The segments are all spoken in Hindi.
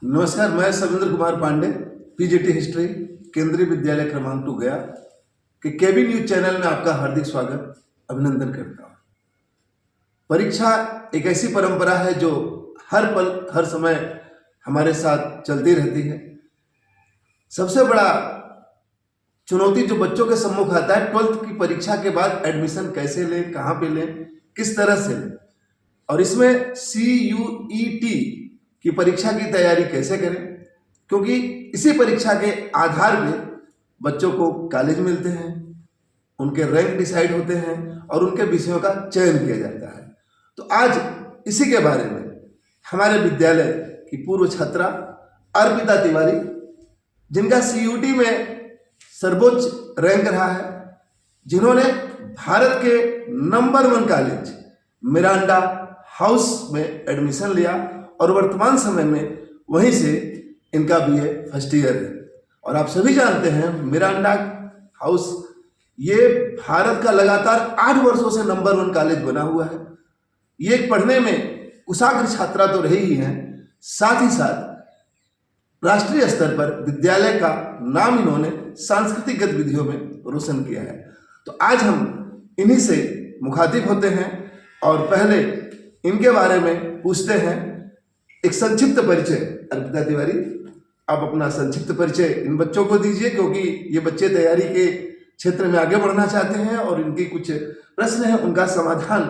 नमस्कार, मैं सविंद्र कुमार पांडे, पीजीटी हिस्ट्री, केंद्रीय विद्यालय क्रमांक 2 गया के केबी न्यूज चैनल में आपका हार्दिक स्वागत अभिनंदन करता हूँ। परीक्षा एक ऐसी परंपरा है जो हर पल हर समय हमारे साथ चलती रहती है। सबसे बड़ा चुनौती जो बच्चों के सम्मुख आता है, 12th की परीक्षा के बाद एडमिशन कैसे लें, कहाँ पे लें, किस तरह से लें, और इसमें CUET की परीक्षा की तैयारी कैसे करें, क्योंकि इसी परीक्षा के आधार पे बच्चों को कॉलेज मिलते हैं, उनके रैंक डिसाइड होते हैं और उनके विषयों का चयन किया जाता है। तो आज इसी के बारे में हमारे विद्यालय की पूर्व छात्रा अर्पिता तिवारी, जिनका CUET में सर्वोच्च रैंक रहा है, जिन्होंने भारत के नंबर 1 कॉलेज मिरांडा हाउस में एडमिशन लिया और वर्तमान समय में वहीं से इनका BA फर्स्ट ईयर है। और आप सभी जानते हैं मिरांडा हाउस ये भारत का लगातार 8 वर्षों से नंबर 1 कॉलेज बना हुआ है। ये पढ़ने में कुशाग्र छात्रा तो रही ही हैं, साथ ही साथ राष्ट्रीय स्तर पर विद्यालय का नाम इन्होंने सांस्कृतिक गतिविधियों में रोशन किया है। तो आज हम इन्हीं से मुखातिब होते हैं और पहले इनके बारे में पूछते हैं। एक संक्षिप्त परिचय, अर्पिता तिवारी, आप अपना संक्षिप्त परिचय इन बच्चों को दीजिए, क्योंकि ये बच्चे तैयारी के क्षेत्र में आगे बढ़ना चाहते हैं और इनके कुछ प्रश्न हैं, उनका समाधान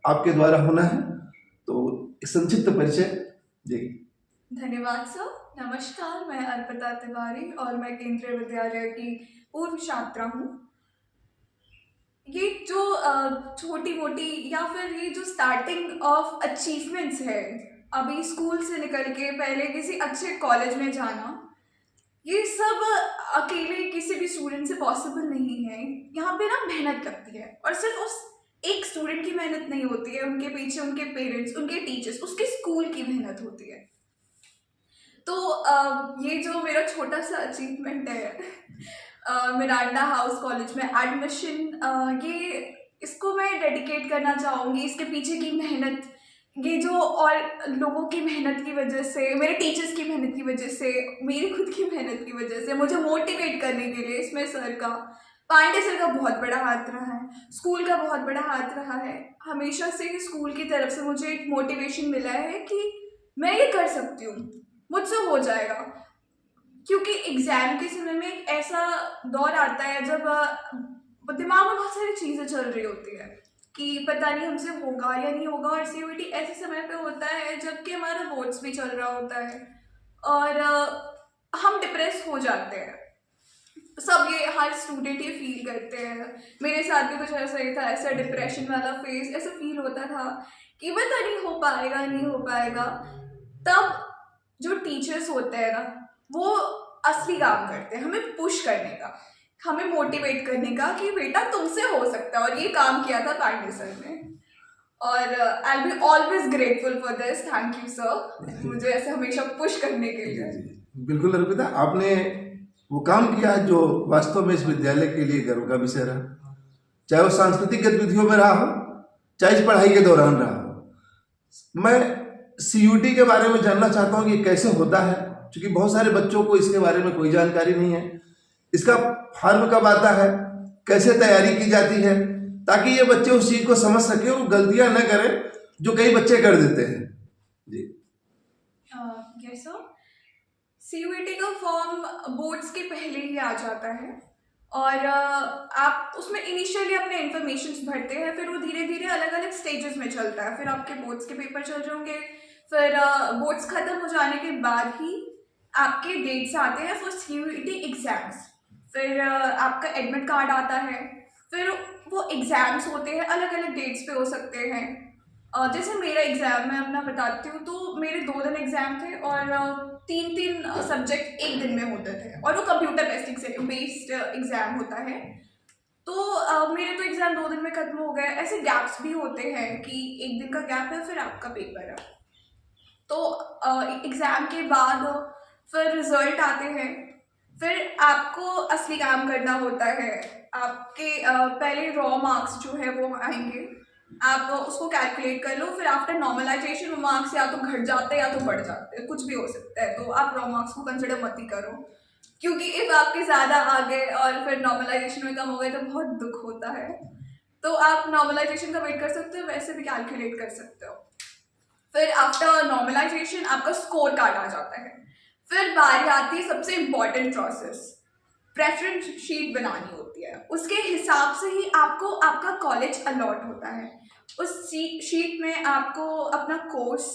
आपके द्वारा होना है। तो एक संक्षिप्त परिचय जी। धन्यवाद सर। नमस्कार, मैं अर्पिता तिवारी और मैं केंद्रीय विद्यालय की पूर्व छात्रा हूँ। ये जो छोटी मोटी या फिर ये जो स्टार्टिंग ऑफ अचीवमेंट्स है, अभी स्कूल से निकल के पहले किसी अच्छे कॉलेज में जाना, ये सब अकेले किसी भी स्टूडेंट से पॉसिबल नहीं है। यहाँ पे ना मेहनत लगती है, और सिर्फ उस एक स्टूडेंट की मेहनत नहीं होती है, उनके पीछे उनके पेरेंट्स, उनके टीचर्स, उसके स्कूल की मेहनत होती है। तो ये जो मेरा छोटा सा अचीवमेंट है मिरांडा हाउस कॉलेज में एडमिशन, ये इसको मैं डेडिकेट करना चाहूँगी। इसके पीछे की मेहनत, ये जो और लोगों की मेहनत की वजह से, मेरे टीचर्स की मेहनत की वजह से, मेरी खुद की मेहनत की वजह से, मुझे मोटिवेट करने के लिए इसमें पांडे सर का बहुत बड़ा हाथ रहा है, स्कूल का बहुत बड़ा हाथ रहा है। हमेशा से स्कूल की तरफ से मुझे एक मोटिवेशन मिला है कि मैं ये कर सकती हूँ, मुझसे हो जाएगा। क्योंकि एग्जाम के समय में एक ऐसा दौर आता है जब दिमाग में बहुत सारी चीज़ें चल रही होती है कि पता नहीं हमसे होगा या नहीं होगा। और CUET ऐसे समय पे होता है जबकि हमारा बोर्ड्स भी चल रहा होता है और हम डिप्रेस हो जाते हैं। सब ये हर स्टूडेंट ये फील करते हैं। मेरे साथ भी कुछ ऐसा ही था, ऐसा डिप्रेशन वाला फेज, ऐसा फील होता था कि पता नहीं हो पाएगा नहीं हो पाएगा। तब जो टीचर्स होते हैं ना, वो असली काम करते हैं हमें पुश करने का, हमें मोटिवेट करने का कि बेटा तुमसे हो सकता है। और ये काम किया था पांडे सर ने, और I will be always grateful for this. Thank you sir, मुझे ऐसे हमेशा पुश करने के लिए। बिल्कुल अर्पिता, आपने वो काम किया है जो वास्तव में इस विद्यालय के लिए गर्व का विषय रहा, चाहे वो सांस्कृतिक गतिविधियों में रहा हो, चाहे इस पढ़ाई के दौरान रहा हो। मैं CUET के बारे में जानना चाहता हूँ कि कैसे होता है, क्योंकि बहुत सारे बच्चों को इसके बारे में कोई जानकारी नहीं है। इसका फॉर्म कब आता है, कैसे तैयारी की जाती है, ताकि ये बच्चे उस चीज को समझ सके और गलतियां न करें जो कई बच्चे कर देते हैं जी। यस सर, CUET का फॉर्म बोर्ड्स के पहले ही आ जाता है और आप उसमें इनिशियली अपने इन्फॉर्मेशंस भरते हैं, फिर वो धीरे धीरे अलग अलग स्टेजेस में चलता है। फिर आपके बोर्ड्स के पेपर चल रहे होंगे, फिर बोर्ड्स खत्म हो जाने के बाद ही आपके डेट्स आते हैं फॉर CUET एग्जाम्स। फिर आपका एडमिट कार्ड आता है, फिर वो एग्ज़ाम्स होते हैं, अलग अलग डेट्स पे हो सकते हैं। जैसे मेरा एग्ज़ाम मैं अपना बताती हूँ, तो मेरे 2 दिन एग्ज़ाम थे और 3-3 सब्जेक्ट एक दिन में होते थे, और वो कंप्यूटर बेस्ड एग्ज़ाम होता है। तो मेरे तो एग्ज़ाम 2 दिन में ख़त्म हो गए। ऐसे गैप्स भी होते हैं कि 1 दिन का गैप है, फिर आपका पेपर है। तो एग्ज़ाम के बाद फिर रिज़ल्ट आते हैं, फिर आपको असली काम करना होता है। आपके पहले रॉ मार्क्स जो है वो आएंगे, आप उसको कैलकुलेट कर लो, फिर आफ्टर नॉर्मलाइजेशन वो मार्क्स या तो घट जाते हैं या तो बढ़ जाते हैं, कुछ भी हो सकता है। तो आप रॉ मार्क्स को कंसिडर मत ही करो, क्योंकि इफ आपके ज़्यादा आ गए और फिर नॉर्मलाइजेशन में कम हो गए तो बहुत दुख होता है। तो आप नॉर्मलाइजेशन का वेट कर सकते हो, वैसे भी कैलकुलेट कर सकते हो। फिर आफ्टर नॉर्मलाइजेशन आपका स्कोर कार्ड आ जाता है। फिर बारी आती है सबसे इम्पॉर्टेंट प्रोसेस, प्रेफरेंस शीट बनानी होती है। उसके हिसाब से ही आपको आपका कॉलेज अलॉट होता है। उस शीट में आपको अपना कोर्स,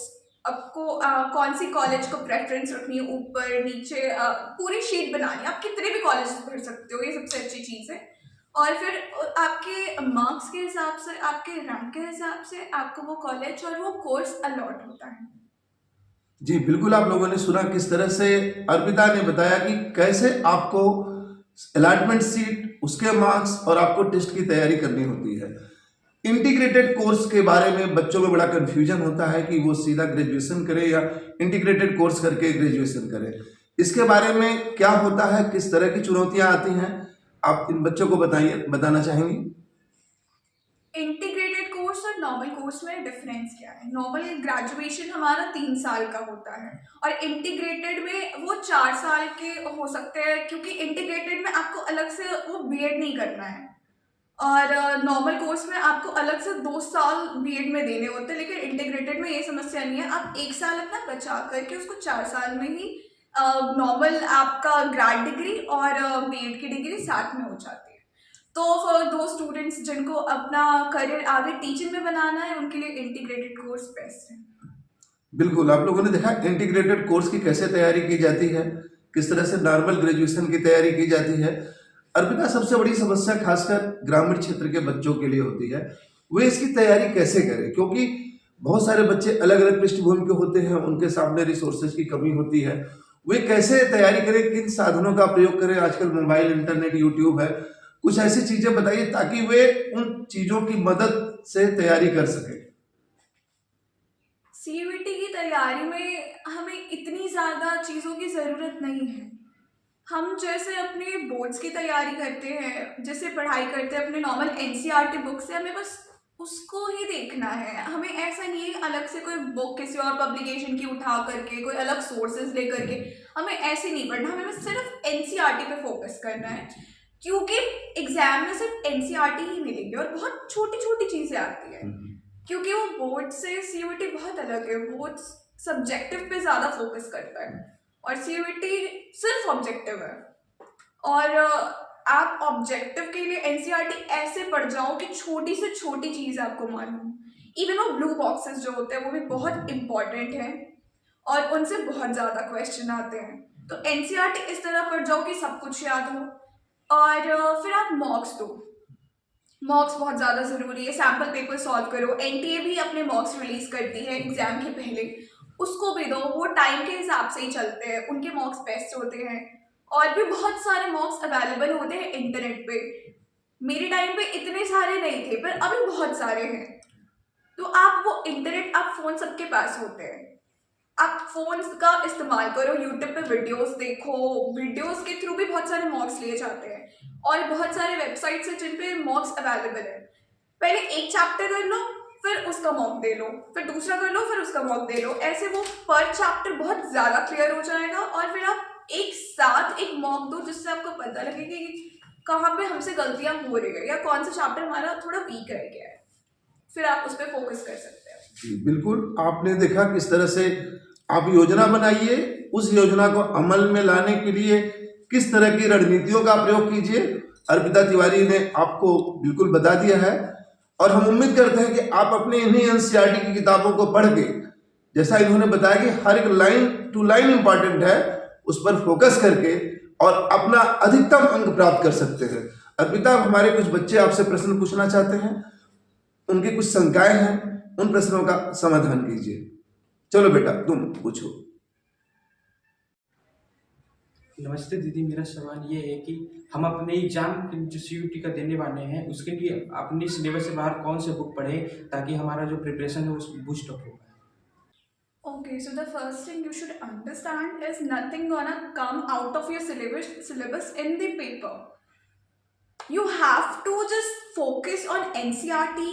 आपको कौन सी कॉलेज को प्रेफरेंस रखनी है, ऊपर नीचे पूरी शीट बनानी है। आप कितने भी कॉलेज पढ़ सकते हो, ये सबसे अच्छी चीज़ है। और फिर आपके मार्क्स के हिसाब से, आपके रैंक के हिसाब से आपको वो कॉलेज और वो कोर्स अलॉट होता है। जी बिल्कुल, आप लोगों ने सुना किस तरह से अर्पिता ने बताया कि कैसे आपको अलॉटमेंट सीट, उसके मार्क्स और आपको टेस्ट की तैयारी करनी होती है। इंटीग्रेटेड कोर्स के बारे में बच्चों में बड़ा कन्फ्यूजन होता है कि वो सीधा ग्रेजुएशन करे या इंटीग्रेटेड कोर्स करके ग्रेजुएशन करे। इसके बारे में क्या होता है, किस तरह की चुनौतियां आती हैं, आप इन बच्चों को बताइए, बताना चाहेंगी? इंटीग्रेटेड कोर्स और नॉर्मल कोर्स में डिफरेंस क्या है? नॉर्मल ग्रेजुएशन हमारा 3 साल का होता है और इंटीग्रेटेड में वो 4 साल के हो सकते हैं, क्योंकि इंटीग्रेटेड में आपको अलग से वो बीएड नहीं करना है। और नॉर्मल कोर्स में आपको अलग से 2 साल बीएड में देने होते हैं, लेकिन इंटीग्रेटेड में ये समस्या नहीं है। आप 1 साल अपना बचा करके उसको 4 साल में ही नॉर्मल आपका ग्रेड डिग्री और बीएड की डिग्री साथ में हो जाती है। तो फॉर दो स्टूडेंट्स जिनको अपना करियर आगे टीचिंग में बनाना है, उनके लिए इंटीग्रेटेड कोर्स बेस्ट है। बिल्कुल, आप लोगों ने देखा इंटीग्रेटेड कोर्स की कैसे तैयारी की जाती है, किस तरह से नॉर्मल ग्रेजुएशन की तैयारी की जाती है। अर्पिता, सबसे बड़ी समस्या खासकर ग्रामीण क्षेत्र के बच्चों के लिए होती है, वे इसकी तैयारी कैसे करें, क्योंकि बहुत सारे बच्चे अलग अलग पृष्ठभूमि के होते हैं, उनके सामने रिसोर्सेज की कमी होती है। वे कैसे तैयारी करें, किन साधनों का प्रयोग करें? आजकल मोबाइल, इंटरनेट, यूट्यूब है, कुछ ऐसी चीजें बताइए ताकि वे उन चीजों की मदद से तैयारी कर सकें। सीयूईटी की तैयारी में हमें इतनी ज़्यादा चीज़ों की ज़रूरत नहीं है। हम जैसे अपने बोर्ड्स की तैयारी करते हैं, जैसे पढ़ाई करते हैं अपने नॉर्मल एनसीईआरटी बुक से, हमें बस उसको ही देखना है। हमें ऐसा नहीं है कि अलग से कोई बुक किसी और पब्लिकेशन की उठा करके, कोई अलग सोर्सेज ले करके, हमें ऐसे नहीं पढ़ना। हमें बस सिर्फ एनसीईआरटी पे फोकस करना है, क्योंकि एग्जाम में सिर्फ एनसीईआरटी ही मिलेगी और बहुत छोटी छोटी चीज़ें आती है। क्योंकि वो बोर्ड से सीयूईटी बहुत अलग है। बोर्ड सब्जेक्टिव पे ज़्यादा फोकस करता है और सीयूईटी सिर्फ ऑब्जेक्टिव है। और आप ऑब्जेक्टिव के लिए एनसीईआरटी ऐसे पढ़ जाओ कि छोटी से छोटी चीज़ आपको मालूम। इवन वो ब्लू बॉक्सेस जो होते हैं वो भी बहुत इंपॉर्टेंट है और उनसे बहुत ज़्यादा क्वेश्चन आते हैं। तो एनसीईआरटी इस तरह पढ़ जाओ कि सब कुछ याद हो। और फिर आप मॉक्स दो। मॉक्स बहुत ज़्यादा ज़रूरी है। सैम्पल पेपर सॉल्व करो। एनटीए भी अपने मॉक्स रिलीज करती है एग्जाम के पहले, उसको भी दो। वो टाइम के हिसाब से ही चलते हैं, उनके मॉक्स बेस्ट होते हैं। और भी बहुत सारे मॉक्स अवेलेबल होते हैं इंटरनेट पे। मेरे टाइम पे इतने सारे नहीं थे, पर अभी बहुत सारे हैं। तो आप वो इंटरनेट, आप फ़ोन सबके पास होते हैं, आप फ़ोन का इस्तेमाल करो। यूट्यूब पे वीडियोस देखो, वीडियोस के थ्रू भी बहुत सारे मॉक्स लिए जाते हैं और बहुत सारे वेबसाइट्स हैं जिन पे मॉक्स अवेलेबल है। पहले एक चैप्टर कर लो, फिर उसका मॉक दे लो, फिर दूसरा कर लो, फिर उसका मॉक दे लो। ऐसे वो पर चैप्टर बहुत ज़्यादा क्लियर हो जाएगा और फिर आप एक साथ एक मॉक दो, जिससे आपको पता लगेगा कि कहाँ पे हमसे गलतियाँ हो रही है या कौन सा चैप्टर हमारा थोड़ा वीक रह गया है। फिर आप उस पर फोकस कर सकते हैं। जी, बिल्कुल, आपने देखा किस तरह से आप योजना बनाइए, उस योजना को अमल में लाने के लिए किस तरह की रणनीतियों का प्रयोग कीजिए। अर्पिता तिवारी ने आपको बिल्कुल बता दिया है और हम उम्मीद करते हैं कि आप अपने इन्हीं एनसीईआरटी की किताबों को पढ़ के, जैसा इन्होंने बताया कि हर एक लाइन टू लाइन इंपॉर्टेंट है, उस पर फोकस करके और अपना अधिकतम अंक प्राप्त कर सकते हैं। अर्पिता, हमारे कुछ बच्चे आपसे प्रश्न पूछना चाहते हैं, उनकी कुछ शंकाएं हैं, उन प्रश्नों का समाधान कीजिए। चलो बेटा, तुम पूछो। नमस्ते दीदी, मेरा सवाल ये है कि हम अपने एग्जाम जो सीयूटी का देने वाले हैं उसके लिए अपने सिलेबस से बाहर कौन से बुक पढ़ें ताकि हमारा जो प्रिपरेशन है वो बूस्ट अप हो। Okay, so the first thing you should understand is nothing gonna come out of your syllabus in the paper. You have to just focus on NCRT,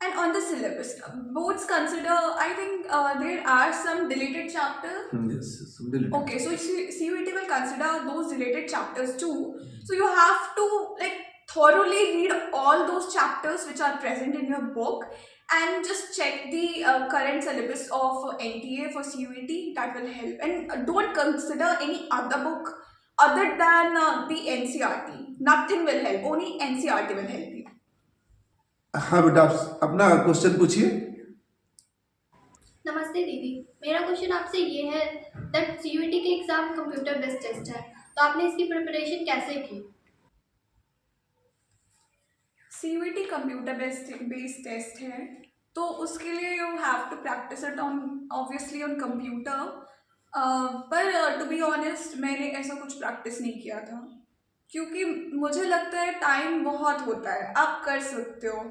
And on the syllabus, boards consider, I think there are some deleted chapters. Yes, yes, deleted. Okay, so CUET will consider those related chapters too. So you have to like thoroughly read all those chapters which are present in your book and just check the current syllabus of NTA for CUET. That will help. And don't consider any other book other than the NCERT. Nothing will help. Only NCERT will help you. हाँ बेटा, आप अपना क्वेश्चन पूछिए। नमस्ते दीदी, मेरा क्वेश्चन आपसे ये है दैट सीयूईटी के एग्जाम कंप्यूटर बेस्ड टेस्ट है, तो आपने इसकी प्रिपरेशन कैसे की? CUET कंप्यूटर बेस्ड टेस्ट है, तो उसके लिए you have to practice it on obviously on computer. पर टू बी ऑनेस्ट मैंने ऐसा कुछ प्रैक्टिस नहीं किया था, क्योंकि मुझे लगता है टाइम बहुत होता है, आप कर सकते हो।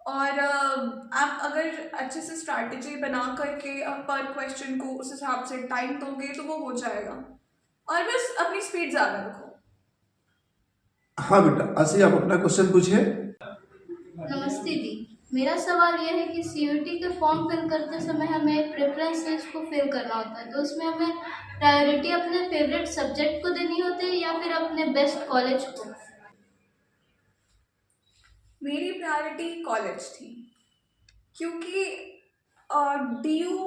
और आप अगर अच्छे से स्ट्रैटेजी बना करके पर क्वेश्चन को उस हिसाब से टाइम दोगे तो वो हो जाएगा। और बस अपनी स्पीड ज़्यादा रखो। हाँ बेटा, आशी आप अपना क्वेश्चन पूछिए। नमस्ते दी, मेरा सवाल ये है कि सीयूईटी के फॉर्म फिल करते समय हमें प्रेफरेंस लिस्ट को फिल करना होता है, तो उसमें हमें प्रायोरिटी अपने फेवरेट सब्जेक्ट को देनी होती है या फिर अपने बेस्ट कॉलेज को? मेरी प्रायोरिटी कॉलेज थी, क्योंकि DU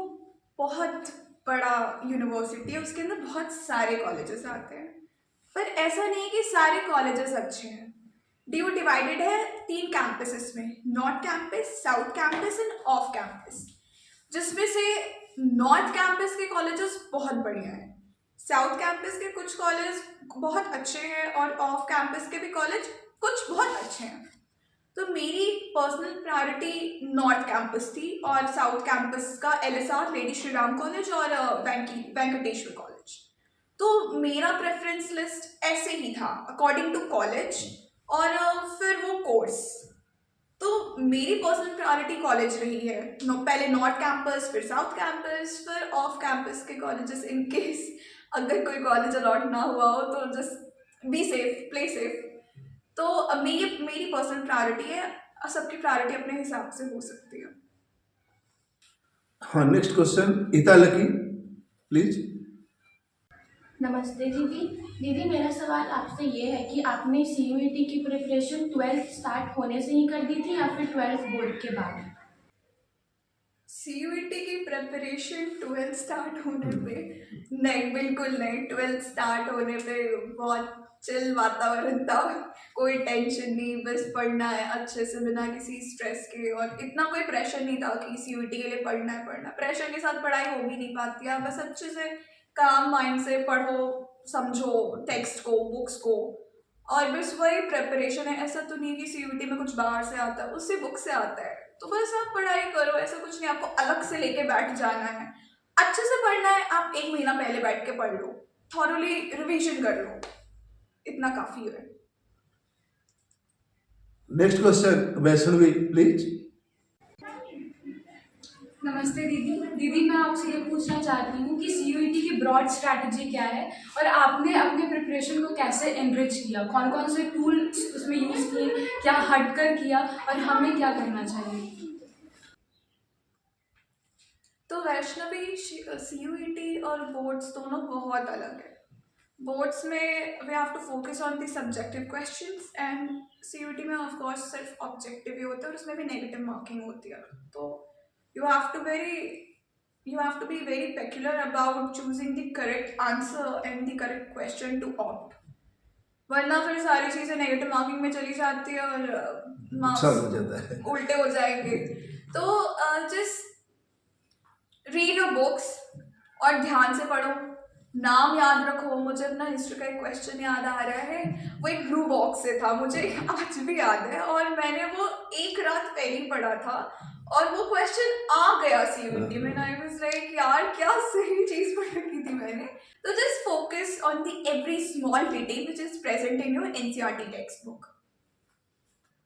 बहुत बड़ा यूनिवर्सिटी है, उसके अंदर बहुत सारे कॉलेजेस आते हैं। पर ऐसा नहीं कि सारे कॉलेजेस अच्छे हैं। DU डिवाइडेड है 3 कैंपसेस में, north campus, south campus end off campus, जिसमें से नॉर्थ कैंपस के कॉलेजेस बहुत बढ़िया हैं, साउथ कैंपस के कुछ कॉलेज बहुत अच्छे हैं और ऑफ कैंपस के भी कॉलेज कुछ बहुत अच्छे हैं। तो मेरी पर्सनल प्रायोरिटी नॉर्थ कैंपस थी और साउथ कैंपस का LSR lady Shri Ram college और वेंकटेश्वर कॉलेज। तो मेरा प्रेफरेंस लिस्ट ऐसे ही था अकॉर्डिंग टू कॉलेज और फिर वो कोर्स। तो मेरी पर्सनल प्रायोरिटी कॉलेज रही है, पहले नॉर्थ कैंपस, फिर साउथ कैंपस, फिर ऑफ कैंपस के कॉलेजेस, इन केस अगर कोई कॉलेज अलॉट ना हुआ हो तो just be safe, play safe. तो मेरी पर्सनल प्रायोरिटी है, सबकी प्रायोरिटी अपने हिसाब से हो सकती है। हाँ, नेक्स्ट क्वेश्चन ईता लकी प्लीज। नमस्ते दीदी। दीदी मेरा सवाल आपसे ये है कि आपने सीयूईटी की प्रिपरेशन 12th स्टार्ट होने से ही कर दी थी या फिर 12th बोर्ड के बाद? CUET की प्रिपरेशन 12th स्टार्ट होने पे नहीं, बिल्कुल नहीं। 12th स्टार्ट होने पे बहुत चिल वातावरण था, कोई टेंशन नहीं, बस पढ़ना है अच्छे से बिना किसी स्ट्रेस के, और इतना कोई प्रेशर नहीं था कि CUET के लिए पढ़ना है। प्रेशर के साथ पढ़ाई हो भी नहीं पाती है, बस अच्छे से काम माइंड से पढ़ो, समझो टेक्स्ट को, बुक्स को, और बस वही प्रिपरेशन है। ऐसा तो नहीं कि CUET में कुछ बाहर से आता है, उससे बुक से आता है। तो बस आप पढ़ाई करो, ऐसा कुछ नहीं आपको अलग से लेके बैठ जाना है। अच्छे से पढ़ना है, आप 1 महीना पहले बैठ के पढ़ लो, थॉरोली रिवीजन कर लो, इतना काफ़ी है। Next question Vaishnavi please. नमस्ते दीदी। दीदी मैं आपसे ये पूछना चाहती हूँ कि सीयूईटी की ब्रॉड स्ट्रैटेजी क्या है और आपने अपने प्रिपरेशन को कैसे एनरिच किया, कौन कौन से टूल्स उसमें यूज़ किए, क्या हटकर किया और हमें क्या करना चाहिए? तो वैष्णवी, CUET और बोर्ड्स दोनों बहुत अलग है। बोर्ड्स में we have to focus on the subjective questions and CUET में ऑफ कोर्स सिर्फ ऑब्जेक्टिव ही होता है और उसमें भी नेगेटिव मार्किंग होती है। तो you have to be very peculiar about choosing the correct answer and the correct question to opt, वरना फिर सारी चीज़ें नेगेटिव मार्किंग में चली जाती है और मार्क्स हो जाता है, उल्टे हो जाएंगे। तो जस्ट रीड योर बुक्स और ध्यान से पढ़ो, नाम याद रखो। मुझे अपना हिस्ट्री का एक क्वेश्चन याद आ रहा है, वो एक ब्लू बॉक्स से था, मुझे आज भी याद है, और मैंने वो एक रात पहले पढ़ा था और वो क्वेश्चन आ गया CUET में। आई वाज लाइक यार क्या सही चीज़ पढ़ रखी थी मैंने। तो just focus on the every small detail which is present in your NCERT text book.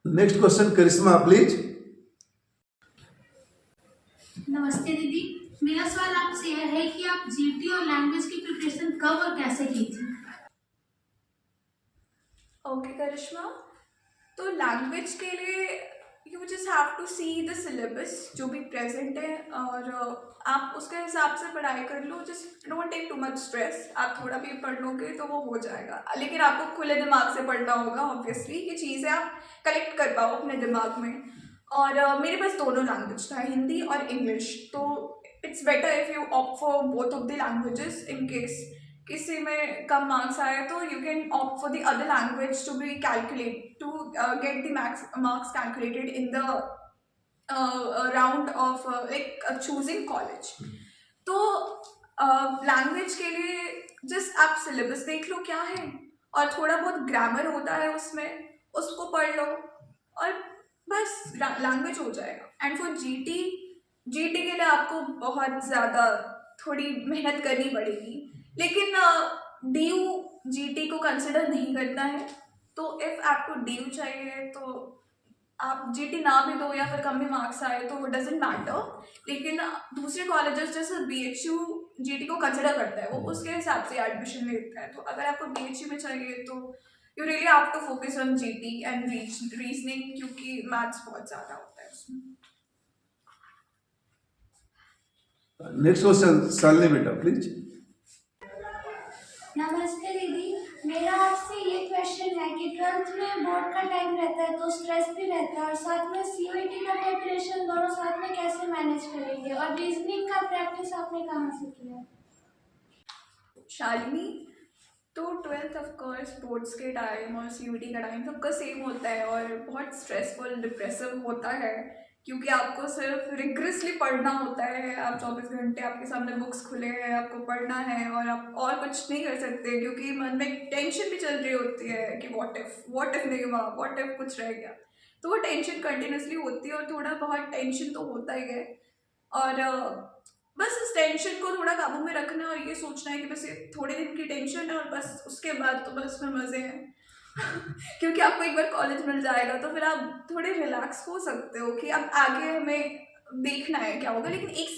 Next question Karishma please. नमस्ते दीदी, मेरा सवाल आपसे यह है कि आप GT और लैंग्वेज की प्रिपरेशन कब और कैसे की थी? ओके करिश्मा, तो लैंग्वेज के लिए you just have to see the syllabus जो भी प्रेजेंट है, और आप उसके हिसाब से पढ़ाई कर लो। Just don't take too much stress. आप थोड़ा भी पढ़ लोगे तो वो हो जाएगा, लेकिन आपको खुले दिमाग से पढ़ना होगा ऑब्वियसली, ये चीज़ें आप कलेक्ट कर पाओ अपने दिमाग में। और मेरे पास दोनों लैंग्वेज था, हिंदी और इंग्लिश, तो it's better if you opt for both of the languages. In case किसी में कम मार्क्स आए तो you can opt for the other language to be calculate to get the marks calculated in the round of like choosing college. तो लैंग्वेज के लिए जस्ट आप सिलेबस देख लो क्या है, और थोड़ा बहुत ग्रामर होता है उसमें, उसको पढ़ लो, और बस लैंग्वेज हो जाएगा। एंड फॉर जीटी के लिए आपको बहुत ज़्यादा थोड़ी मेहनत करनी पड़ेगी, लेकिन DU GT को कंसिडर नहीं करता है। तो इफ़ आपको DU चाहिए तो आप GT ना भी दो या फिर कम भी मार्क्स आए तो डजेंट मैटर। लेकिन दूसरे कॉलेजेस जैसे BHU GT को कंसिडर करता है, वो उसके हिसाब से एडमिशन लेता है। तो अगर आपको BHU में चाहिए तो you really have to focus on GT and reasoning, क्योंकि मैथ्स बहुत ज़्यादा होता है उसमें। नेक्स्ट क्वेश्चन शालिनी बेटा प्लीज। नमस्ते दीदी, मेरा आपसे ये क्वेश्चन है कि 12th में बोर्ड का टाइम रहता है तो स्ट्रेस भी रहता है, और साथ में CUET का प्रिपरेशन, दोनों साथ में कैसे मैनेज करेंगे? और रीजनिंग का प्रैक्टिस आपने कहाँ से किया? शालिनी, तो 12th ऑफ कोर्स बोर्ड्स के टाइम और CUET का टाइम सबका सेम होता है, और बहुत स्ट्रेसफुल डिप्रेसिव होता है, क्योंकि आपको सिर्फ रिग्रेसली पढ़ना होता है। आप 24 घंटे आपके सामने बुक्स खुले हैं, आपको पढ़ना है, और आप और कुछ नहीं कर सकते, क्योंकि मन में टेंशन भी चल रही होती है कि व्हाट इफ नहीं हुआ, व्हाट इफ कुछ रह गया। तो वो टेंशन कंटिन्यूसली होती है, और थोड़ा बहुत टेंशन तो होता ही है। और बस इस टेंशन को थोड़ा काबू में रखना, और ये सोचना है कि बस ये थोड़े दिन की टेंशन है, और बस उसके बाद तो बस फिर मज़े हैं। क्योंकि आपको एक बार कॉलेज मिल जाएगा तो फिर आप थोड़े रिलैक्स हो सकते हो कि अब आगे हमें देखना है क्या होगा। लेकिन एक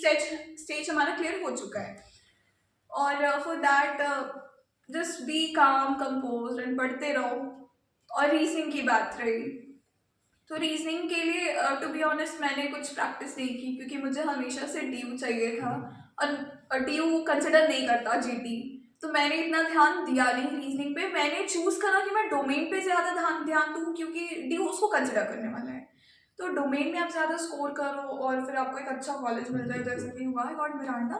स्टेज हमारा क्लियर हो चुका है, और फॉर दैट जस्ट बी काम कंपोज एंड पढ़ते रहो। और रीजनिंग की बात रही, तो रीजनिंग के लिए टू बी ऑनेस्ट मैंने कुछ प्रैक्टिस नहीं की, क्योंकि मुझे हमेशा से DU चाहिए था, और DU कंसिडर नहीं करता GT, तो मैंने इतना ध्यान दिया नहीं रीजनिंग पे। मैंने चूज़ करा कि मैं डोमेन पे ज़्यादा ध्यान दूँ, क्योंकि DU उसको कंसिडर करने वाला है। तो डोमेन में आप ज़्यादा स्कोर करो, और फिर आपको एक अच्छा कॉलेज मिल जाए, जैसे कि हुआ है गॉड मिरांडा।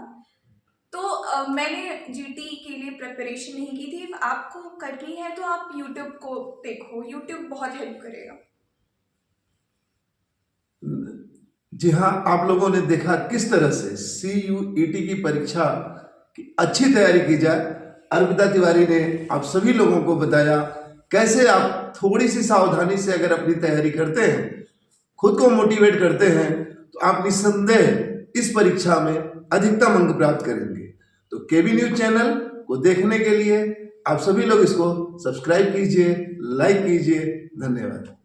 तो मैंने GT के लिए प्रिपरेशन नहीं की थी। आपको करनी है तो आप यूट्यूब को देखो, यूट्यूब बहुत हेल्प करेगा। जी हाँ, आप लोगों ने देखा किस तरह से CUET की परीक्षा की अच्छी तैयारी की जाए। अर्पिता तिवारी ने आप सभी लोगों को बताया कैसे आप थोड़ी सी सावधानी से अगर अपनी तैयारी करते हैं, खुद को मोटिवेट करते हैं, तो आप निस्संदेह इस परीक्षा में अधिकतम अंक प्राप्त करेंगे। तो KB न्यूज चैनल को देखने के लिए आप सभी लोग इसको सब्सक्राइब कीजिए, लाइक कीजिए। धन्यवाद।